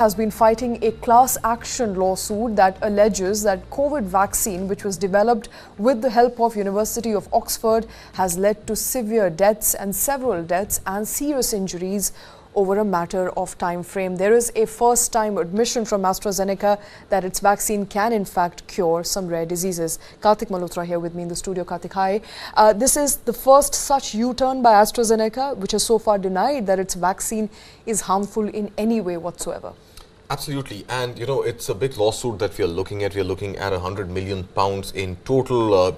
has been fighting a class action lawsuit that alleges that COVID vaccine, which was developed with the help of University of Oxford, has led to severe deaths and several deaths and serious injuries over a matter of time frame. There is a first-time admission from AstraZeneca that its vaccine can in fact cure some rare diseases. Karthik Malhotra here with me in the studio. Karthik, hi. This is the first such U-turn by AstraZeneca, which has so far denied that its vaccine is harmful in any way whatsoever. Absolutely, and it's a big lawsuit that we are looking at. We are looking at £100 million in total,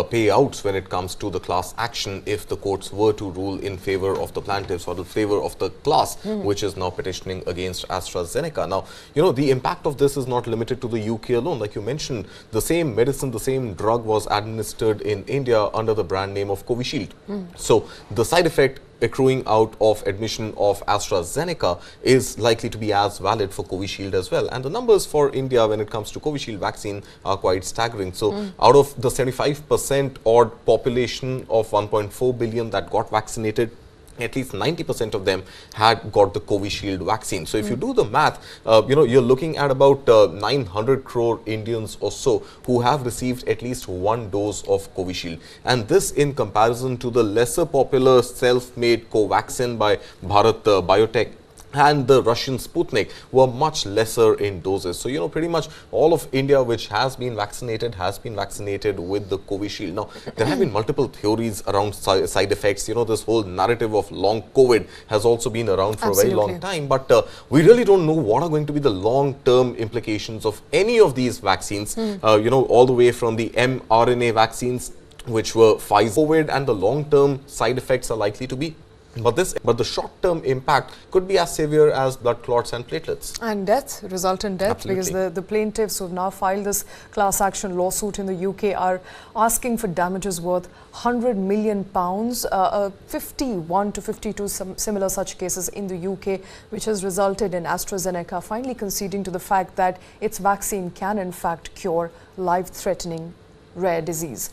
payouts when it comes to the class action if the courts were to rule in favor of the plaintiffs or the favor of the class, which is now petitioning against AstraZeneca. Now, the impact of this is not limited to the UK alone. Like you mentioned, the same medicine, the same drug was administered in India under the brand name of Covishield. So the side effect accruing out of admission of AstraZeneca is likely to be as valid for Covishield as well. And the numbers for India when it comes to Covishield vaccine are quite staggering. So out of the 75% odd population of 1.4 billion that got vaccinated, at least 90% of them had got the Covishield vaccine. So if you do the math, you're looking at about 900 crore Indians or so who have received at least one dose of Covishield. And this in comparison to the lesser popular self-made Covaxin by Bharat Biotech and the Russian Sputnik were much lesser in doses. So, pretty much all of India which has been vaccinated with the Covishield. Now, there have been multiple theories around side effects. This whole narrative of long COVID has also been around for a very long time. But we really don't know what are going to be the long-term implications of any of these vaccines, all the way from the mRNA vaccines, which were Pfizer. COVID and the long-term side effects are likely to be. But the short-term impact could be as severe as blood clots and platelets. And death, resultant death. Absolutely. Because the plaintiffs who have now filed this class action lawsuit in the UK are asking for damages worth £100 million, 51 to 52 similar such cases in the UK, which has resulted in AstraZeneca finally conceding to the fact that its vaccine can in fact cure life-threatening rare disease.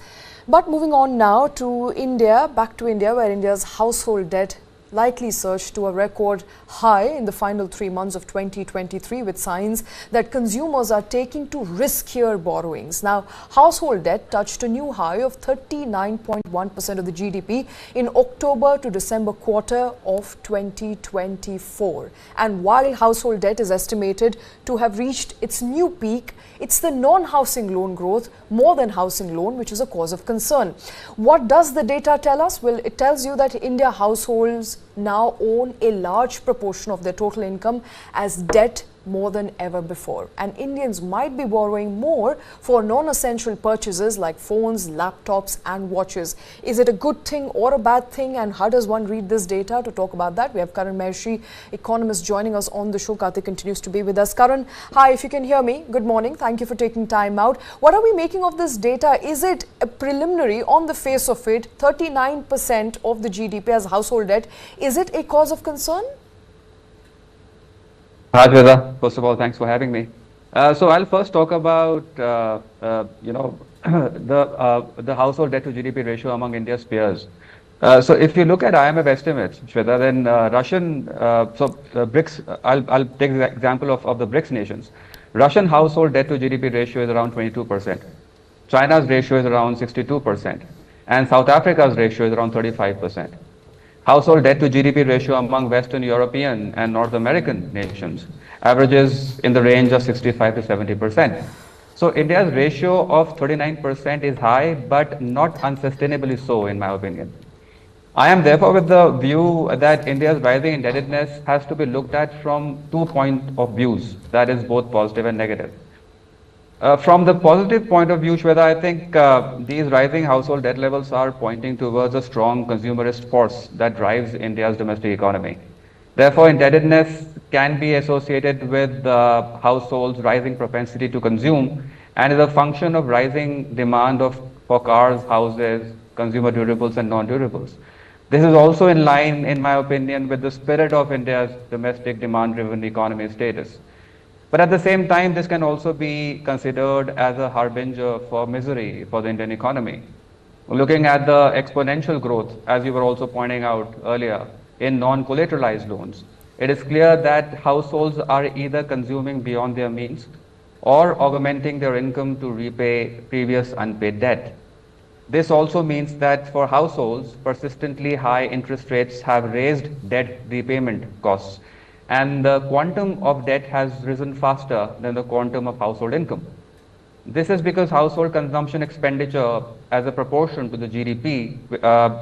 But moving on now to India, back to India, where India's household debt likely surged to a record high in the final 3 months of 2023, with signs that consumers are taking to riskier borrowings. Now, household debt touched a new high of 39.1% of the GDP in October to December quarter of 2024. And while household debt is estimated to have reached its new peak, it's the non-housing loan growth more than housing loan which is a cause of concern. What does the data tell us? Well, it tells you that India households now own a large proportion of their total income as debt more than ever before. And Indians might be borrowing more for non-essential purchases like phones, laptops and watches. Is it a good thing or a bad thing? And how does one read this data? To talk about that, we have Karan Maheshwari, economist, joining us on the show. Karthik continues to be with us. Karan, hi, if you can hear me, good morning. Thank you for taking time out. What are we making of this data? Is it a preliminary on the face of it? 39% of the GDP as household debt. Is it a cause of concern? Hi, Veda. First of all, thanks for having me. So I'll first talk about, the household debt to GDP ratio among India's peers. So if you look at IMF estimates, Shweta, then BRICS, I'll take the example of the BRICS nations. Russian household debt to GDP ratio is around 22%. China's ratio is around 62%. And South Africa's ratio is around 35%. Household debt to GDP ratio among Western European and North American nations averages in the range of 65 to 70%. So India's ratio of 39% is high, but not unsustainably so, in my opinion. I am therefore with the view that India's rising indebtedness has to be looked at from 2 points of views, that is both positive and negative. From the positive point of view, Shweta, I think these rising household debt levels are pointing towards a strong consumerist force that drives India's domestic economy. Therefore, indebtedness can be associated with households' rising propensity to consume and is a function of rising demand for cars, houses, consumer durables and non-durables. This is also in line, in my opinion, with the spirit of India's domestic demand-driven economy status. But at the same time, this can also be considered as a harbinger for misery for the Indian economy. Looking at the exponential growth, as you were also pointing out earlier, in non-collateralized loans, it is clear that households are either consuming beyond their means or augmenting their income to repay previous unpaid debt. This also means that for households, persistently high interest rates have raised debt repayment costs, and the quantum of debt has risen faster than the quantum of household income. This is because household consumption expenditure as a proportion to the GDP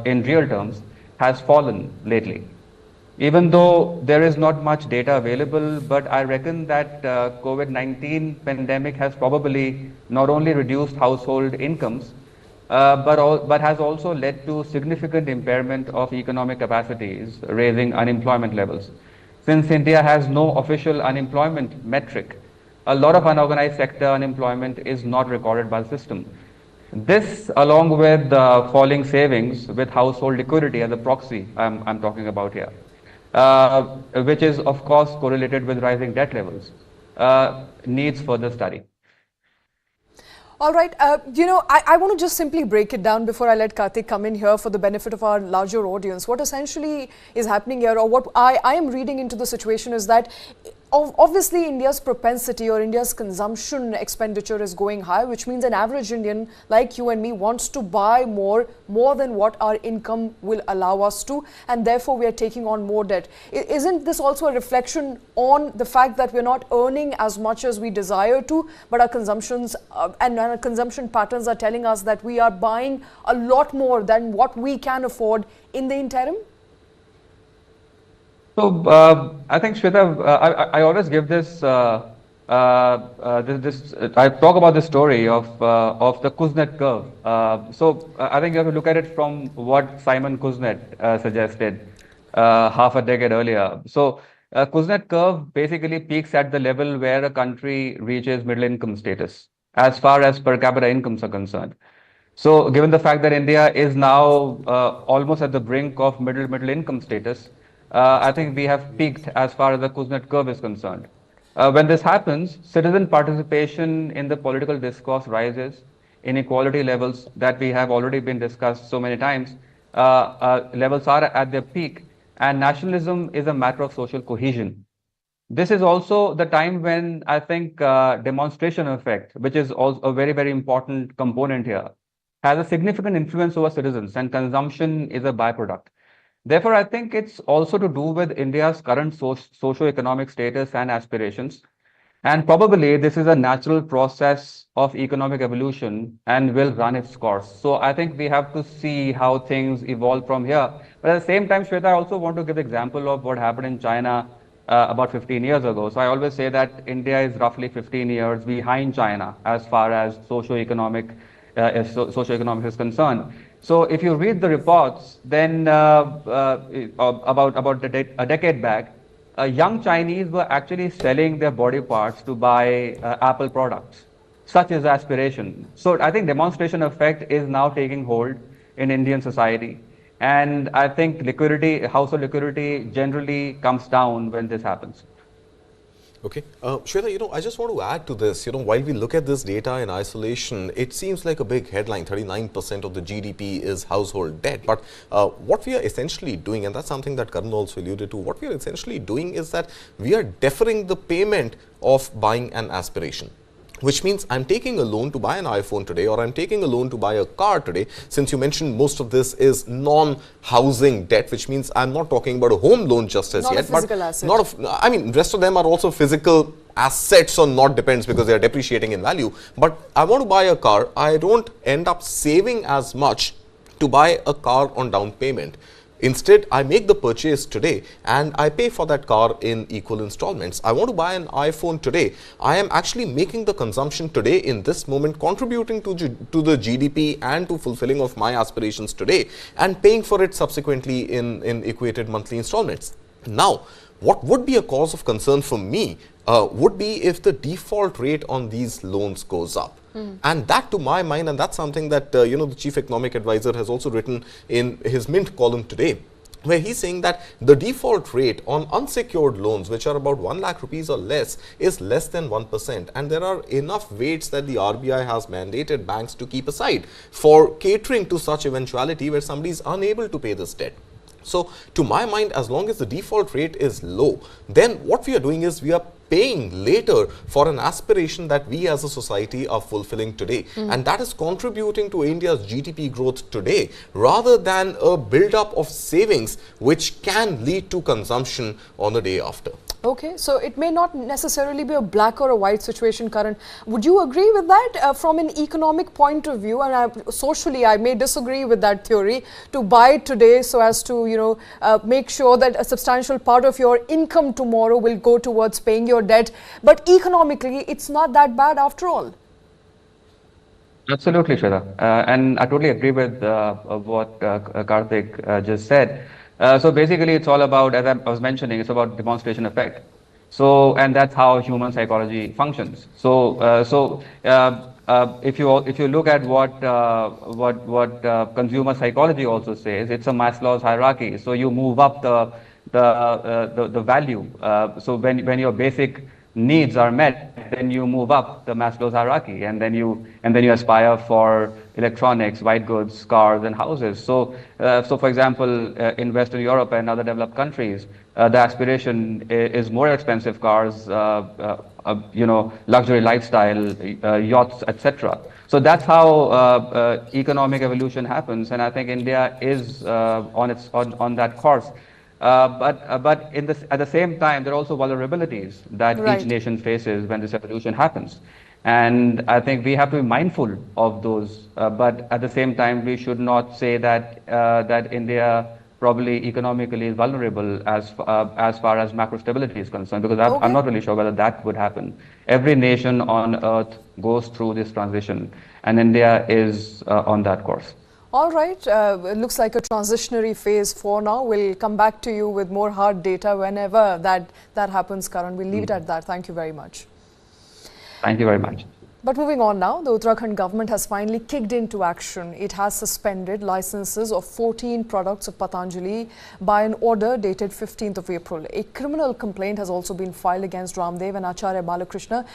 in real terms has fallen lately. Even though there is not much data available, but I reckon that COVID-19 pandemic has probably not only reduced household incomes, but has also led to significant impairment of economic capacities, raising unemployment levels. Since India has no official unemployment metric, a lot of unorganized sector unemployment is not recorded by the system. This, along with falling savings with household liquidity as a proxy, I'm talking about here, which is of course correlated with rising debt levels, needs further study. All right. I want to just simply break it down before I let Karthik come in here for the benefit of our larger audience. What essentially is happening here, or what I am reading into the situation, is that obviously India's propensity or India's consumption expenditure is going high, which means an average Indian like you and me wants to buy more than what our income will allow us to, and therefore we are taking on more debt. Isn't this also a reflection on the fact that we're not earning as much as we desire to, but our consumptions and our consumption patterns are telling us that we are buying a lot more than what we can afford in the interim? So I think, Shweta, I always give this, I talk about the story of the Kuznets curve. So I think you have to look at it from what Simon Kuznets suggested half a decade earlier. So Kuznets curve basically peaks at the level where a country reaches middle income status as far as per capita incomes are concerned. So given the fact that India is now almost at the brink of middle income status, I think we have peaked as far as the Kuznets curve is concerned. When this happens, citizen participation in the political discourse rises, inequality levels that we have already been discussed so many times, levels are at their peak, and nationalism is a matter of social cohesion. This is also the time when I think demonstration effect, which is also a very, very important component here, has a significant influence over citizens, and consumption is a byproduct. Therefore, I think it's also to do with India's current socio-economic status and aspirations. And probably this is a natural process of economic evolution and will run its course. So I think we have to see how things evolve from here. But at the same time, Shweta, I also want to give the example of what happened in China about 15 years ago. So I always say that India is roughly 15 years behind China as far as socio-economic is concerned. So if you read the reports, then about a decade back, young Chinese were actually selling their body parts to buy Apple products. Such is aspiration. So I think demonstration effect is now taking hold in Indian society. And I think liquidity, household liquidity generally comes down when this happens. Okay. Shweta, I just want to add to this, while we look at this data in isolation, it seems like a big headline, 39% of the GDP is household debt. But what we are essentially doing, and that's something that Karan also alluded to, what we are essentially doing is that we are deferring the payment of buying an aspiration. Which means I'm taking a loan to buy an iPhone today, or I'm taking a loan to buy a car today. Since you mentioned most of this is non-housing debt, which means I'm not talking about a home loan just as yet. Not a physical asset. Rest of them are also physical assets, or not, depends, because they are depreciating in value. But I want to buy a car. I don't end up saving as much to buy a car on down payment. Instead, I make the purchase today and I pay for that car in equal installments. I want to buy an iPhone today. I am actually making the consumption today in this moment, contributing to the GDP and to fulfilling of my aspirations today, and paying for it subsequently in equated monthly installments. Now, what would be a cause of concern for me would be if the default rate on these loans goes up. And that, to my mind, and that's something that the chief economic advisor has also written in his Mint column today, where he's saying that the default rate on unsecured loans, which are about 1 lakh rupees or less, is less than 1%. And there are enough weights that the RBI has mandated banks to keep aside for catering to such eventuality where somebody is unable to pay this debt. So to my mind, as long as the default rate is low, then what we are doing is we are paying later for an aspiration that we as a society are fulfilling today. And that is contributing to India's GDP growth today, rather than a build-up of savings which can lead to consumption on the day after. Okay, so it may not necessarily be a black or a white situation, Karan. Would you agree with that from an economic point of view? And socially, I may disagree with that theory, to buy today so as to, make sure that a substantial part of your income tomorrow will go towards paying your debt. But economically, it's not that bad after all. Absolutely, Shweta. And I totally agree with what Karthik just said. So basically, it's all about, as I was mentioning, it's about demonstration effect. So, and that's how human psychology functions. So, if you look at what consumer psychology also says, it's a Maslow's hierarchy. So you move up the value. So when your basic needs are met, then you move up the Maslow's hierarchy, and then you aspire for electronics, white goods, cars, and houses. So for example, in Western Europe and other developed countries, the aspiration is more expensive cars, luxury lifestyle, yachts, etc. So that's how economic evolution happens, and I think India is on that course. But at the same time, there are also vulnerabilities that each nation faces when this evolution happens. And I think we have to be mindful of those. But at the same time, we should not say that India probably economically is vulnerable as far as macro stability is concerned, because I'm not really sure whether that would happen. Every nation on earth goes through this transition, and India is on that course. All right, it looks like a transitionary phase for now. We'll come back to you with more hard data whenever that happens, Karan. We'll leave it at that. Thank you very much. Thank you very much. But moving on now, the Uttarakhand government has finally kicked into action. It has suspended licenses of 14 products of Patanjali by an order dated 15th of April. A criminal complaint has also been filed against Ramdev and Acharya Balakrishna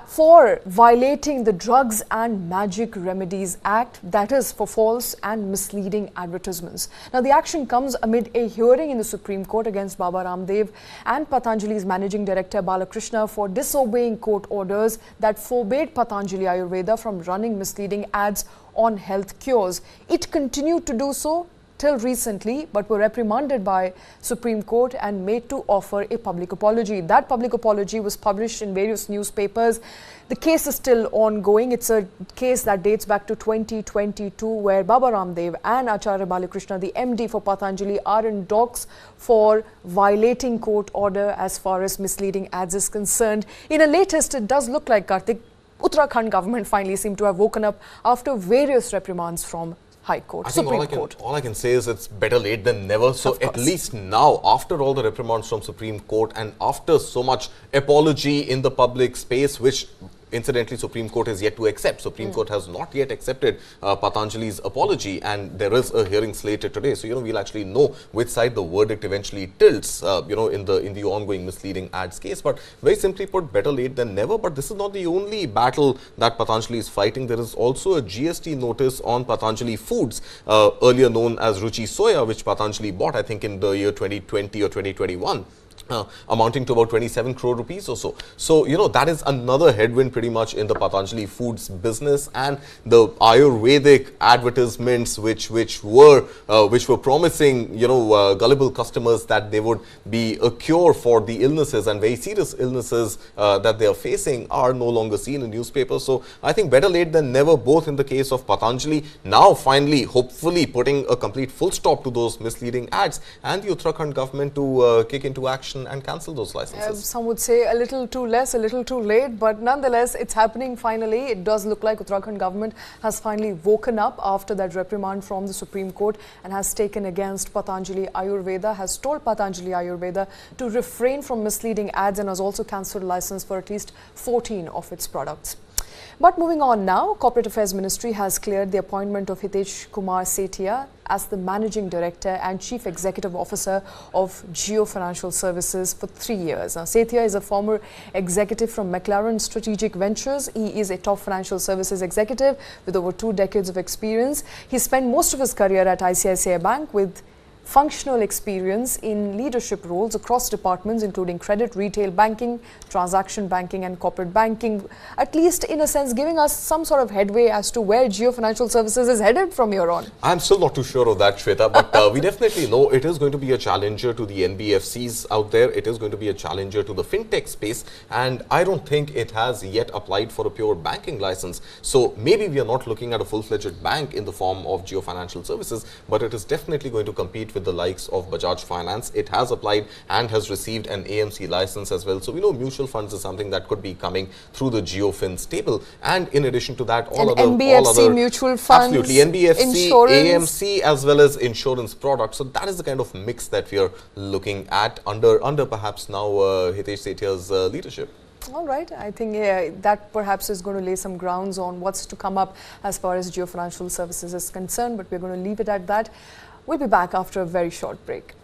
for violating the Drugs and Magic Remedies Act, that is for false and misleading advertisements. Now, the action comes amid a hearing in the Supreme Court against Baba Ramdev and Patanjali's managing director Balakrishna for disobeying court orders that forbade Patanjali Ayurveda from running misleading ads on health cures. It continued to do so till recently, but were reprimanded by Supreme Court and made to offer a public apology. That public apology was published in various newspapers. The case is still ongoing. It's a case that dates back to 2022, where Baba Ramdev and Acharya Balakrishna, the MD for Patanjali, are in docks for violating court order as far as misleading ads is concerned. In a latest, it does look like, Karthik, Uttarakhand government finally seemed to have woken up after various reprimands from High Court, Supreme Court. All I can say is it's better late than never. So at least now, after all the reprimands from Supreme Court and after so much apology in the public space, which incidentally Supreme Court is yet to accept. Supreme Court has not yet accepted Patanjali's apology, and there is a hearing slated today. So, we'll actually know which side the verdict eventually tilts, in the ongoing misleading ads case. But very simply put, better late than never. But this is not the only battle that Patanjali is fighting. There is also a GST notice on Patanjali Foods, earlier known as Ruchi Soya, which Patanjali bought, I think, in the year 2020 or 2021. Amounting to about 27 crore rupees or so. So, that is another headwind pretty much in the Patanjali Foods business, and the Ayurvedic advertisements which were promising, gullible customers that they would be a cure for the illnesses and very serious illnesses that they are facing are no longer seen in newspapers. So, I think better late than never, both in the case of Patanjali, now finally, hopefully putting a complete full stop to those misleading ads, and the Uttarakhand government to kick into action and cancel those licenses. Some would say a little too less, a little too late, but nonetheless, it's happening finally. It does look like Uttarakhand government has finally woken up after that reprimand from the Supreme Court and has taken against Patanjali Ayurveda, has told Patanjali Ayurveda to refrain from misleading ads, and has also cancelled license for at least 14 of its products. But moving on now, Corporate Affairs Ministry has cleared the appointment of Hitesh Kumar Sethia as the Managing Director and Chief Executive Officer of Jio Financial Services for 3 years. Now, Sethia is a former executive from McLaren Strategic Ventures. He is a top financial services executive with over 2 decades of experience. He spent most of his career at ICICI Bank, with functional experience in leadership roles across departments, including credit, retail banking, transaction banking and corporate banking, at least in a sense giving us some sort of headway as to where Jio Financial Services is headed from here on. I'm still not too sure of that, Shweta, but we definitely know it is going to be a challenger to the NBFCs out there. It is going to be a challenger to the fintech space, and I don't think it has yet applied for a pure banking license. So maybe we are not looking at a full-fledged bank in the form of Jio Financial Services, but it is definitely going to compete with the likes of Bajaj Finance. It has applied and has received an AMC license as well. So we know mutual funds is something that could be coming through the Jio Fins table. And in addition to that, all other mutual funds, absolutely, NBFC, insurance, AMC as well as insurance products. So that is the kind of mix that we are looking at under perhaps now Hitesh Sethya's leadership. All right. I think that perhaps is going to lay some grounds on what's to come up as far as Jio Financial Services is concerned, but we're going to leave it at that. We'll be back after a very short break.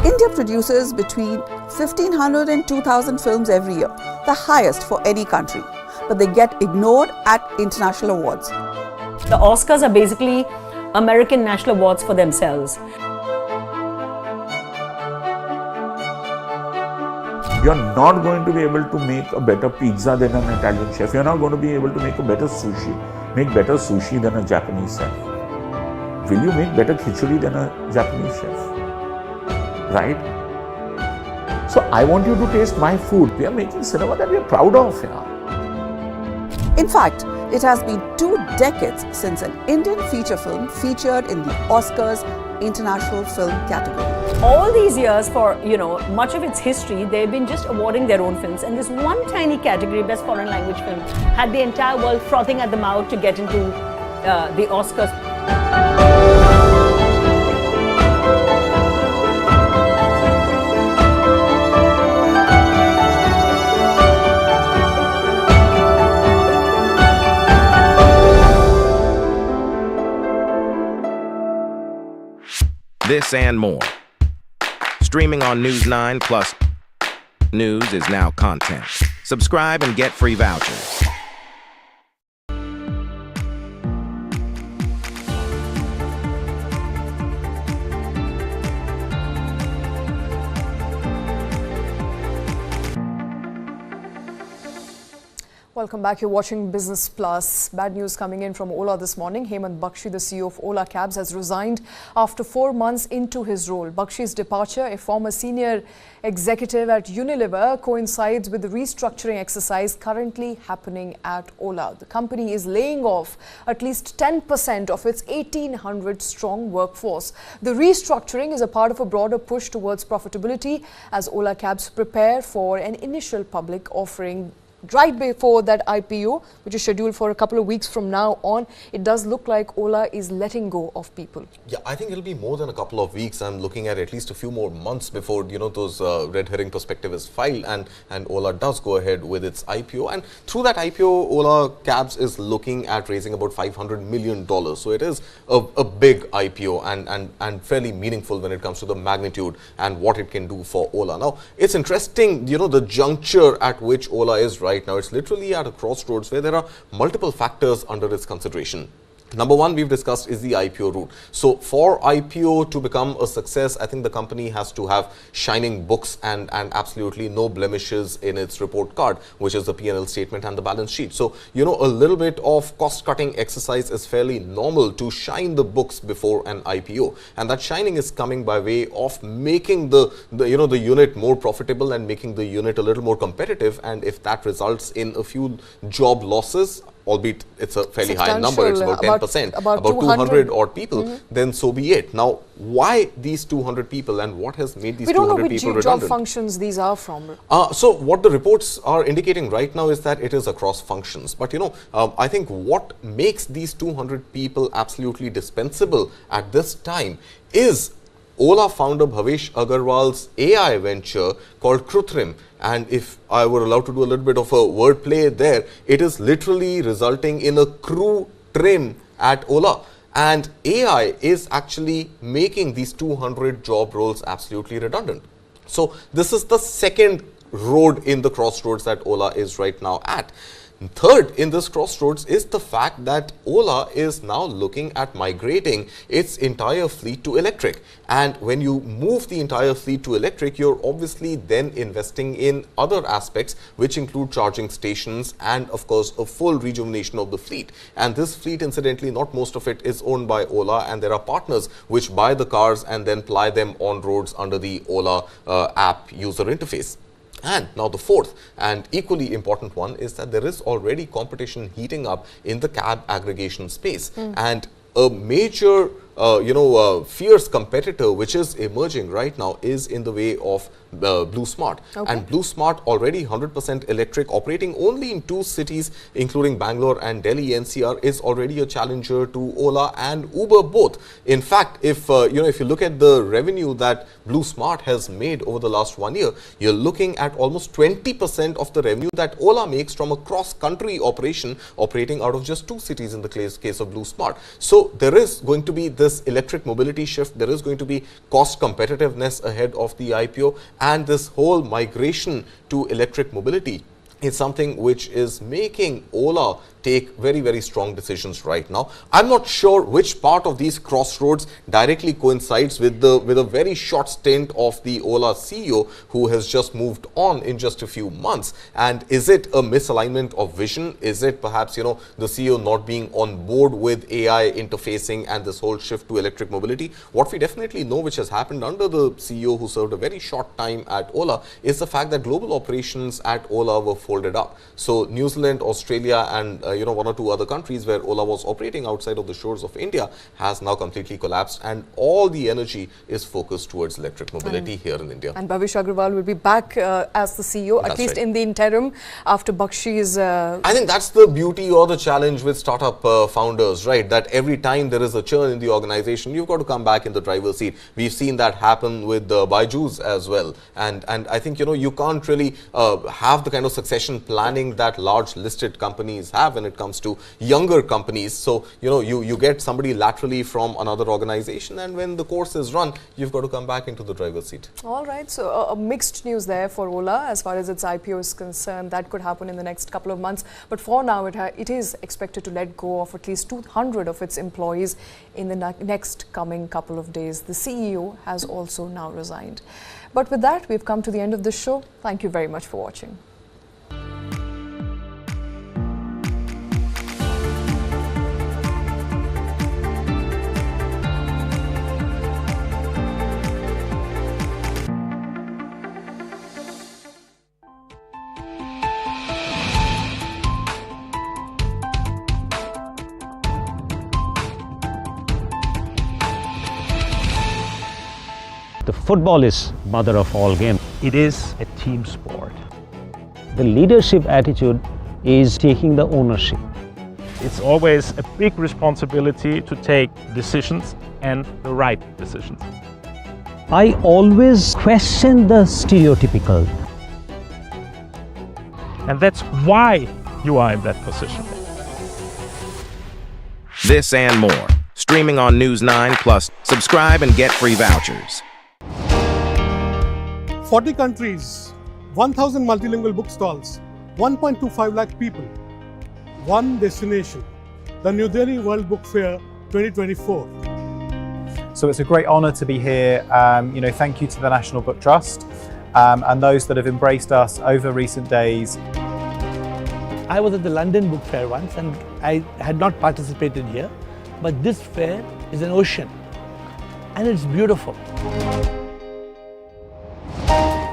India produces between 1,500 and 2,000 films every year, the highest for any country, but they get ignored at international awards. The Oscars are basically American national awards for themselves. You're not going to be able to make a better pizza than an Italian chef. You're not going to be able to make a better sushi than a Japanese chef. Will you make better khichdi than a Japanese chef? Right? So I want you to taste my food. We are making cinema that we are proud of. In fact, it has been 2 decades since an Indian feature film featured in the Oscars International Film category. All these years, for much of its history, they've been just awarding their own films, and this one tiny category, Best Foreign Language Film, had the entire world frothing at the mouth to get into the Oscars. This and more. Streaming on News 9 Plus. News is now content. Subscribe and get free vouchers. Welcome back. You're watching Business Plus. Bad news coming in from Ola this morning. Hemant Bakshi, the CEO of Ola Cabs, has resigned after 4 months into his role. Bakshi's departure, a former senior executive at Unilever, coincides with the restructuring exercise currently happening at Ola. The company is laying off at least 10% of its 1,800-strong workforce. The restructuring is a part of a broader push towards profitability as Ola Cabs prepare for an initial public offering. Right before that IPO, which is scheduled for a couple of weeks from now on, it does look like Ola is letting go of people. Yeah, I think it'll be more than a couple of weeks. I'm looking at least a few more months before, those red herring perspective is filed and Ola does go ahead with its IPO. And through that IPO, Ola Cabs is looking at raising about $500 million. So it is a big IPO and fairly meaningful when it comes to the magnitude and what it can do for Ola. Now, it's interesting, the juncture at which Ola is right now. It's literally at a crossroads where there are multiple factors under its consideration. Number one, we've discussed, is the IPO route. So for IPO to become a success, I think the company has to have shining books and absolutely no blemishes in its report card, which is the P&L statement and the balance sheet. So, a little bit of cost-cutting exercise is fairly normal to shine the books before an IPO. And that shining is coming by way of making the unit more profitable and making the unit a little more competitive. And if that results in a few job losses, albeit it's a fairly high number, it's about 10%, about 200 odd people, then so be it. Now, why these 200 people and what has made these 200 people redundant? We don't know which job functions these are from. So what the reports are indicating right now is that it is across functions. But, I think what makes these 200 people absolutely dispensable at this time is Ola founder Bhavesh Agarwal's AI venture called Q3. And if I were allowed to do a little bit of a wordplay there, it is literally resulting in a crew trim at Ola. And AI is actually making these 200 job roles absolutely redundant. So this is the second road in the crossroads that Ola is right now at. Third in this crossroads is the fact that Ola is now looking at migrating its entire fleet to electric. And when you move the entire fleet to electric, you're obviously then investing in other aspects, which include charging stations and, of course, a full rejuvenation of the fleet. And this fleet, incidentally, not most of it is owned by Ola, and there are partners which buy the cars and then ply them on roads under the Ola app user interface. And now the fourth and equally important one is that there is already competition heating up in the cab aggregation space. And a major, fierce competitor which is emerging right now is in the way of Blue Smart. Okay. And Blue Smart, already 100% electric, operating only in 2 cities, including Bangalore and Delhi NCR, is already a challenger to Ola and Uber both. In fact, if you look at the revenue that Blue Smart has made over the last 1 year, you're looking at almost 20% of the revenue that Ola makes from a cross-country operation operating out of just 2 cities in the case of Blue Smart. So there is going to be this electric mobility shift. There is going to be cost competitiveness ahead of the IPO, and this whole migration to electric mobility is something which is making Ola take very, very strong decisions right now. I'm not sure which part of these crossroads directly coincides with a very short stint of the Ola CEO who has just moved on in just a few months. And is it a misalignment of vision? Is it perhaps, the CEO not being on board with AI interfacing and this whole shift to electric mobility? What we definitely know, which has happened under the CEO who served a very short time at Ola, is the fact that global operations at Ola were folded up. So New Zealand, Australia, and 1 or 2 other countries where Ola was operating outside of the shores of India has now completely collapsed, and all the energy is focused towards electric mobility here in India. And Bhavish Agrawal will be back as the CEO, at least in the interim, after Bakshi's... I think that's the beauty or the challenge with startup founders, right? That every time there is a churn in the organization, you've got to come back in the driver's seat. We've seen that happen with Byju's as well. And I think, you can't really have the kind of succession planning that large listed companies have when it comes to younger companies. So, you get somebody laterally from another organization, and when the course is run, you've got to come back into the driver's seat. All right. So, a mixed news there for Ola as far as its IPO is concerned. That could happen in the next couple of months. But for now, it is expected to let go of at least 200 of its employees in the next coming couple of days. The CEO has also now resigned. But with that, we've come to the end of this show. Thank you very much for watching. The football is mother of all games. It is a team sport. The leadership attitude is taking the ownership. It's always a big responsibility to take decisions, and the right decisions. I always question the stereotypical. And that's why you are in that position. This and more. Streaming on News 9 Plus. Subscribe and get free vouchers. 40 countries, 1,000 multilingual bookstalls, 1.25 lakh people, one destination, the New Delhi World Book Fair 2024. So it's a great honour to be here. Thank you to the National Book Trust and those that have embraced us over recent days. I was at the London Book Fair once and I had not participated here, but this fair is an ocean and it's beautiful.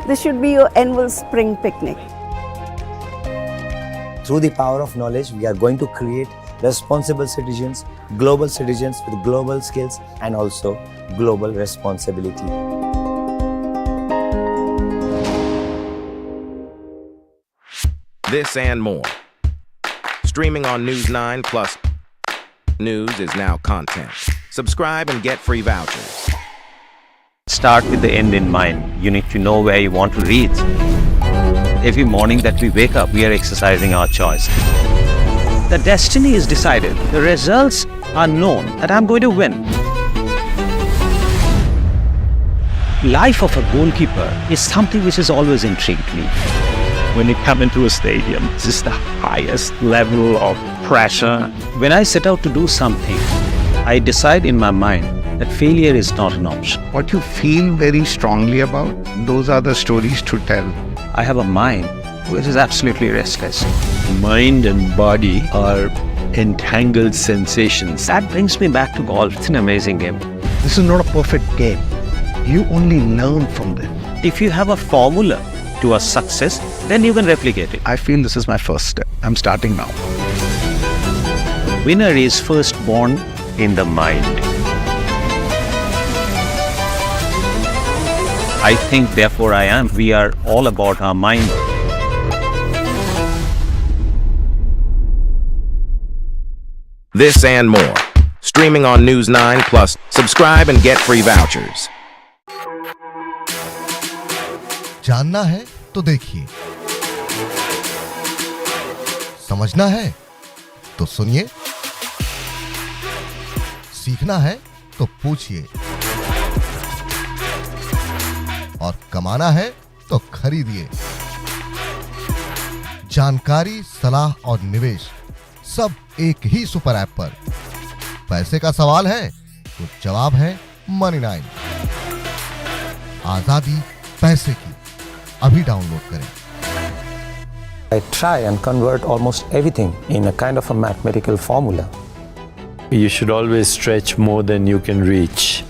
This should be your annual spring picnic. Through the power of knowledge, we are going to create responsible citizens, global citizens with global skills and also global responsibility. This and more. Streaming on News 9 Plus. News is now content. Subscribe and get free vouchers. Start with the end in mind. You need to know where you want to reach. Every morning that we wake up, we are exercising our choice. The destiny is decided. The results are known that I'm going to win. Life of a goalkeeper is something which has always intrigued me. When you come into a stadium, this is the highest level of pressure. When I set out to do something, I decide in my mind that failure is not an option. What you feel very strongly about, those are the stories to tell. I have a mind which is absolutely restless. Mind and body are entangled sensations. That brings me back to golf. It's an amazing game. This is not a perfect game. You only learn from them. If you have a formula to a success, then you can replicate it. I feel this is my first step. I'm starting now. Winner is first born in the mind. I think, therefore I am. We are all about our mind. This and more. Streaming on News 9 Plus. Subscribe and get free vouchers. जानना है तो देखिए, समझना है तो सुनिए, सीखना है तो पूछिए, और कमाना है तो खरीदिए। जानकारी, सलाह और निवेश सब एक ही सुपर ऐप पर। पैसे का सवाल है तो जवाब है मनी 9। आजादी पैसे की। अभी डाउनलोड करें। I try and convert almost everything in a kind of a mathematical formula. You should always stretch more than you can reach.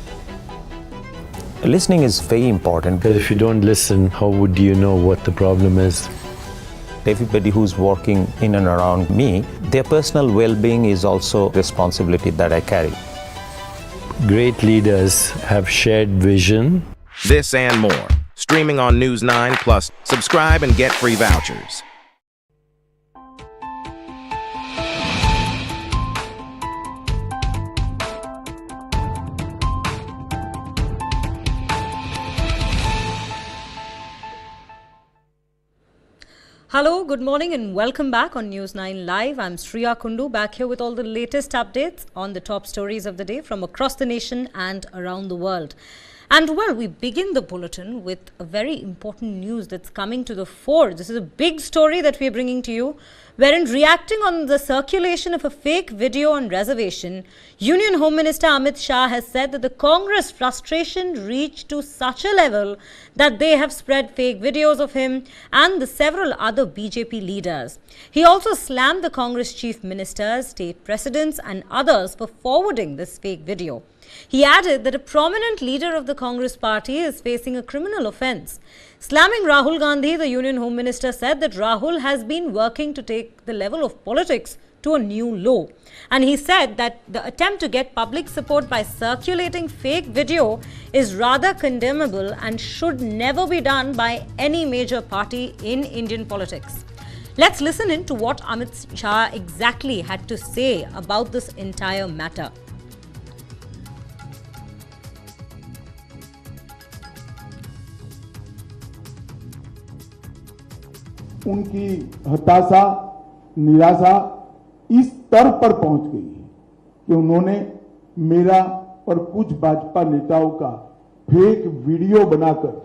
Listening is very important. Because if you don't listen, how would you know what the problem is? Everybody who's working in and around me, their personal well-being is also responsibility that I carry. Great leaders have shared vision. This and more. Streaming on News 9 Plus. Subscribe and get free vouchers. Hello, good morning and welcome back on News 9 Live. I'm Shriya Kundu, back here with all the latest updates on the top stories of the day from across the nation and around the world. And well, we begin the bulletin with a very important news that's coming to the fore. This is a big story that we're bringing to you, wherein reacting on the circulation of a fake video on reservation, Union Home Minister Amit Shah has said that the Congress frustration reached to such a level that they have spread fake videos of him and the several other BJP leaders. He also slammed the Congress chief ministers, state presidents and others for forwarding this fake video. He added that a prominent leader of the Congress party is facing a criminal offence. Slamming Rahul Gandhi, the Union Home Minister said that Rahul has been working to take the level of politics to a new low. And he said that the attempt to get public support by circulating fake video is rather condemnable and should never be done by any major party in Indian politics. Let's listen in to what Amit Shah exactly had to say about this entire matter. उनकी हताशा, निराशा इस स्तर पर पहुंच गई है कि उन्होंने मेरा और कुछ भाजपा नेताओं का फेक वीडियो बनाकर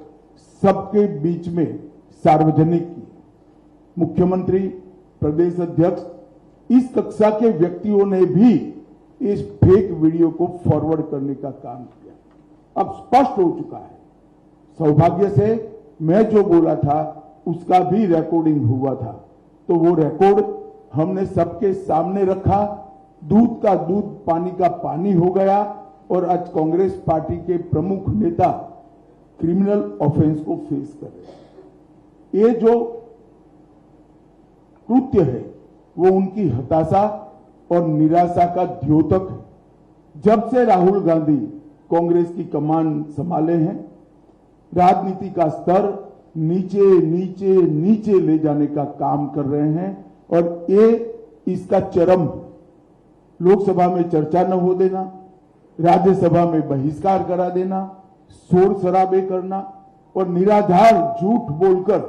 सबके बीच में सार्वजनिक की। मुख्यमंत्री, प्रदेश अध्यक्ष, इस कक्षा के व्यक्तियों ने भी इस फेक वीडियो को फॉरवर्ड करने का काम किया। अब स्पष्ट हो चुका है। सौभाग्य से मैं जो बोला था उसका भी रिकॉर्डिंग हुआ था, तो वो रिकॉर्ड हमने सबके सामने रखा। दूध का दूध, पानी का पानी हो गया और आज कांग्रेस पार्टी के प्रमुख नेता क्रिमिनल ऑफेंस को फेस कर रहे हैं। ये जो कृत्य है वो उनकी हताशा और निराशा का द्योतक है। जब से राहुल गांधी कांग्रेस की कमान संभाले हैं, राजनीति का स्तर नीचे नीचे नीचे ले जाने का काम कर रहे हैं और ये इसका चरम, लोकसभा में चर्चा न हो देना, राज्यसभा में बहिष्कार करा देना, शोर शराबे करना और निराधार झूठ बोलकर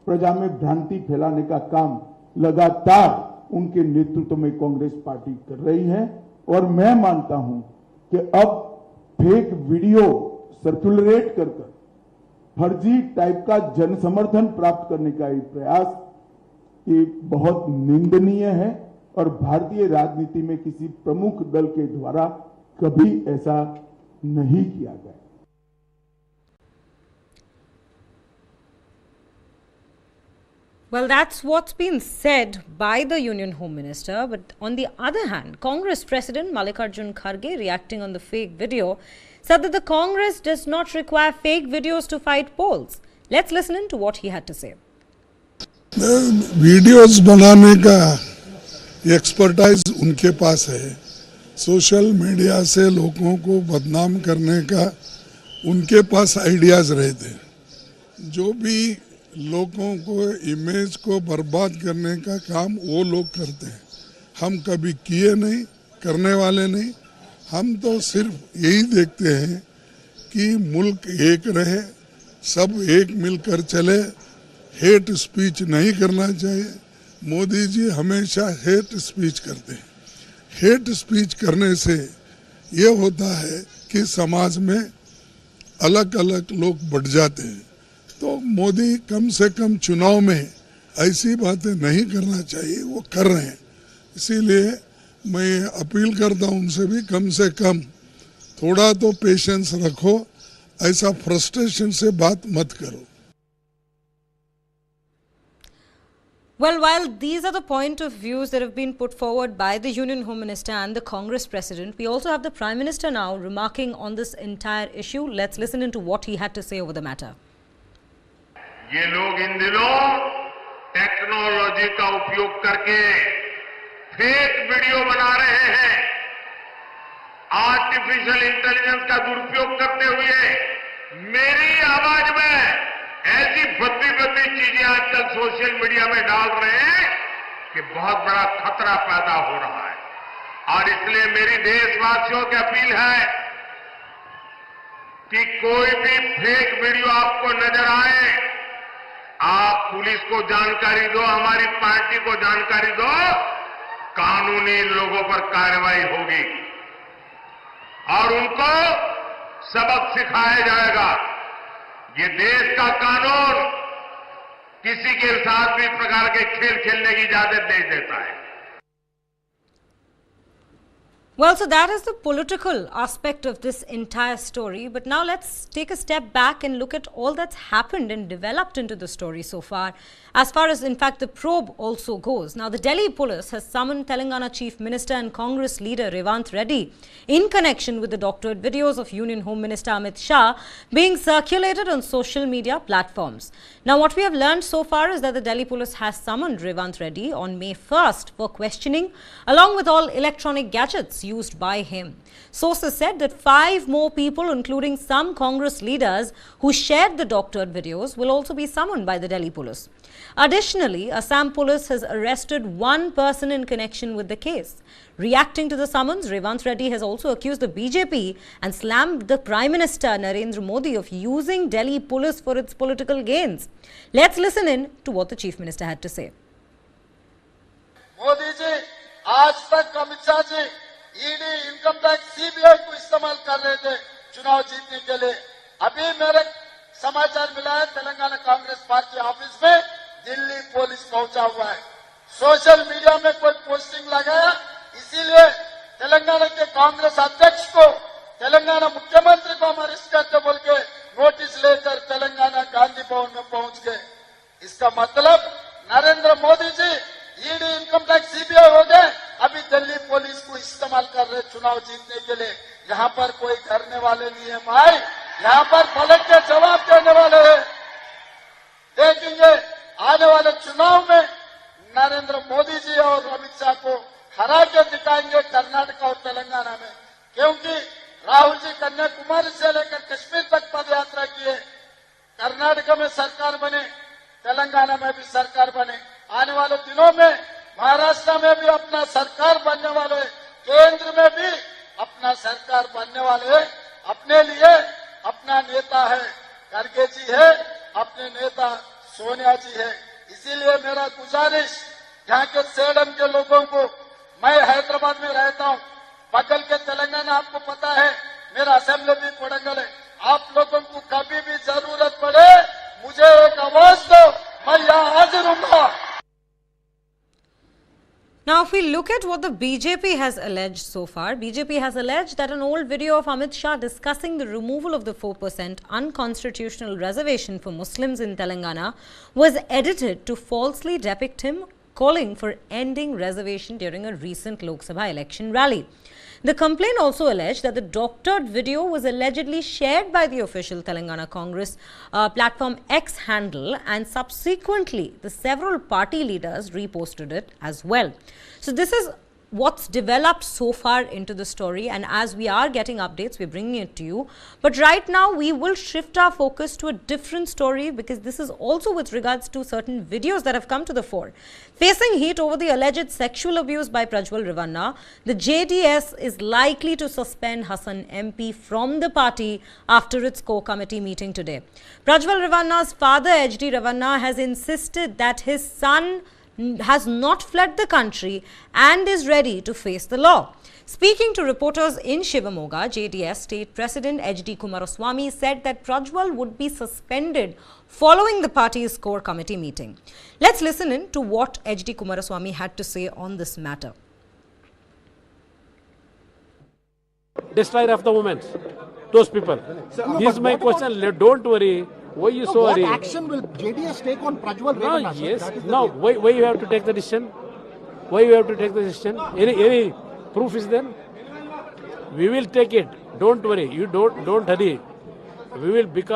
प्रजा में भ्रांति फैलाने का काम लगातार उनके नेतृत्व में कांग्रेस पार्टी कर रही है। और मैं मानता हूं कि अब फेक वीडियो सर्कुलेट कर फर्जी टाइप का जन समर्थन प्राप्त करने का ये प्रयास ये बहुत निंदनीय है और भारतीय राजनीति में किसी प्रमुख दल के द्वारा कभी ऐसा नहीं किया गया। Well, that's what's been said by the Union Home Minister. But on the other hand, Congress President Mallikarjun Kharge, reacting on the fake video, said that the Congress does not require fake videos to fight polls. Let's listen in to what he had to say. Videos बनाने का expertise उनके पास है, social media से लोगों को बदनाम करने का उनके पास आइडियाज रहते हैं, जो भी लोगों को इमेज को बर्बाद करने का काम वो लोग करते हैं। हम कभी किए नहीं, करने वाले नहीं। हम तो सिर्फ यही देखते हैं कि मुल्क एक रहे, सब एक मिलकर चले, हेट स्पीच नहीं करना चाहिए। मोदी जी हमेशा हेट स्पीच करते हैं। हेट स्पीच करने से ये होता है कि समाज में अलग अलग लोग बढ़ जाते हैं। तो मोदी कम से कम चुनाव में ऐसी बातें नहीं करना चाहिए, वो कर रहे हैं। इसीलिए मैं अपील करता हूं उनसे भी कम से कम थोड़ा तो पेशेंस रखो, ऐसा फ्रस्ट्रेशन से बात मत करो। Well, while these are the point of views that have been put forward by the Union Home Minister and the Congress President, we also have the Prime Minister now remarking on this entire issue. Let's listen into what he had to say over the matter. ये लोग इन दिनों technology का उपयोग करके fake video बना रहे हैं। Artificial intelligence का दुरुपयोग करते हुए मेरी आवाज में ऐसी भद्दी भद्दी चीजें आजकल सोशल मीडिया में डाल रहे हैं कि बहुत बड़ा खतरा पैदा हो रहा है। और इसलिए मेरी देशवासियों की अपील है कि कोई भी फेक वीडियो आपको नजर आए, आप पुलिस को जानकारी दो, हमारी पार्टी को जानकारी दो, कानूनी लोगों पर कार्रवाई होगी और उनको सबक सिखाया जाएगा। ये देश का कानून किसी के साथ भी इस प्रकार के खेल खेलने की इजाजत नहीं देता है। Well, so that is the political aspect of this entire story. But now let's take a step back and look at all that's happened and developed into the story so far as in fact the probe also goes. Now the Delhi police has summoned Telangana Chief Minister and Congress leader Revanth Reddy in connection with the doctored videos of Union Home Minister Amit Shah being circulated on social media platforms. Now what we have learned so far is that the Delhi police has summoned Revanth Reddy on May 1st for questioning along with all electronic gadgets used by him. Sources said that 5 more people, including some Congress leaders who shared the doctored videos, will also be summoned by the Delhi police. Additionally, Assam police has arrested 1 person in connection with the case. Reacting to the summons, Revanth Reddy has also accused the BJP and slammed the Prime Minister Narendra Modi of using Delhi police for its political gains. Let's listen in to what the Chief Minister had to say. Modi ji, आज तक Amit Shah ji ED, income tax, CBI को इस्तेमाल कर रहे थे चुनाव जीतने के लिए। अभी मेरे समाचार मिला है तेलंगाना कांग्रेस पार्टी ऑफिस में दिल्ली पुलिस पहुंचा हुआ है। सोशल मीडिया में कोई पोस्टिंग लगाया, इसीलिए तेलंगाना के कांग्रेस अध्यक्ष को, तेलंगाना मुख्यमंत्री को हम अरेस्ट करते बोल के नोटिस लेकर तेलंगाना गांधी भवन में पहुंच गए। इसका मतलब Narendra Modi ji ED, income tax, CBI हो गए, अभी दिल्ली पुलिस को इस्तेमाल कर रहे चुनाव जीतने के लिए। यहाँ पर कोई डरने वाले नहीं है भाई, यहाँ पर पलट के जवाब देने वाले हैं। देखेंगे आने वाले चुनाव में नरेंद्र मोदी जी और अमित शाह को हरा के दिखाएंगे कर्नाटक और तेलंगाना में, क्योंकि राहुल जी कन्याकुमारी से लेकर कश्मीर तक पदयात्रा किए। कर्नाटक में सरकार बने, तेलंगाना में भी सरकार बने। आने वाले दिनों में महाराष्ट्र में भी अपना सरकार बनने वाले, केंद्र में भी अपना सरकार बनने वाले। अपने लिए अपना नेता है खड़गे जी है, अपने नेता सोनिया जी है। इसीलिए मेरा गुजारिश यहाँ के सेडम के लोगों को, मैं हैदराबाद में रहता हूँ, बगल के तेलंगाना आपको पता है, मेरा असेंबली भी कोडंगल है। आप लोगों को कभी भी जरूरत पड़े मुझे एक आवाज दो, मैं यहाँ हाजिर हूँ। Now, if we look at what the BJP has alleged so far, BJP has alleged that an old video of Amit Shah discussing the removal of the 4% unconstitutional reservation for Muslims in Telangana was edited to falsely depict him calling for ending reservation during a recent Lok Sabha election rally. The complaint also alleged that the doctored video was allegedly shared by the official Telangana Congress platform X handle, and subsequently the several party leaders reposted it as well. So this is what's developed so far into the story, and as we are getting updates, we're bringing it to you. But right now we will shift our focus to a different story, because this is also with regards to certain videos that have come to the fore. Facing heat over the alleged sexual abuse by Prajwal Ravanna, the JDS is likely to suspend Hassan MP from the party after its core committee meeting today. Prajwal Ravanna's father, HD Ravanna, has insisted that his son has not fled the country and is ready to face the law. Speaking to reporters in Shivamoga, JDS State President HD Kumaraswamy said that Prajwal would be suspended following the party's core committee meeting. Let's listen in to what HD Kumaraswamy had to say on this matter. Destroyer of the moment, those people. This is my question. Don't worry. Why you so worried? What action will JDS take on Prajwal Ravanna? Yes. No. Why you have to take the decision? Why you have to take the decision? Any proof is there? We will take it. Don't worry. You don't hurry. We will, because